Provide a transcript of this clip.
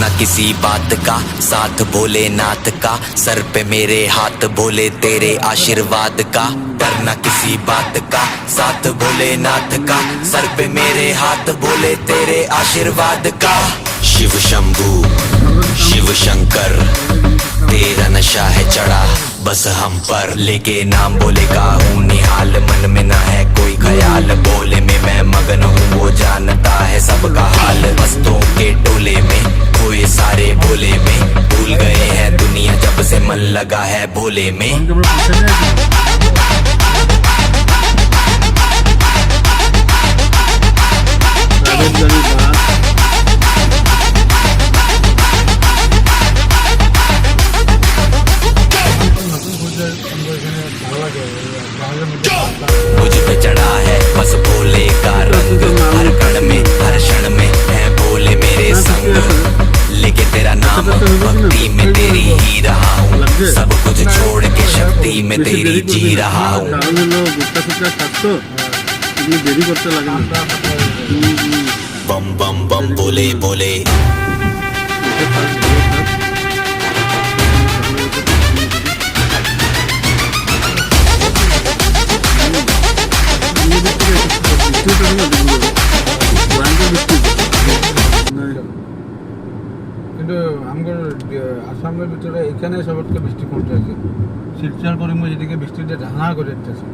डरना किसी बात का, साथ भोलेनाथ का, सर पे मेरे हाथ भोले तेरे आशीर्वाद का। डरना किसी बात का, साथ भोलेनाथ का, सर पे मेरे हाथ भोले तेरे आशीर्वाद का। शिव शंभू शिव शंकर तेरा नशा है चढ़ा बस हम पर, लेके नाम बोले का हूँ निहाल, मन में ना है कोई ख्याल, बोले में मैं मगन हूँ वो जानता है सबका हाल। मस्तों के टोले में खोए सारे भोले में, भूल गए हैं दुनिया जब से मन लगा है भोले में। मुझ पे चढ़ा है बस भोले का रंग, हर कण में हर क्षण में है भोले मेरे संग, लेके तेरा नाम भक्ति में तेरी ही रहा हूँ, सब कुछ छोड़ के शक्ति में तेरी जी रहा हूँ। बम बम बम बोले बोले কিন্তু আমার আসামের ভিতরে এখানে সবতকে বৃষ্টি কমতে আছে, শিলচর করে যেদিকে বৃষ্টিটা ঢাঙা করে দিতেছে।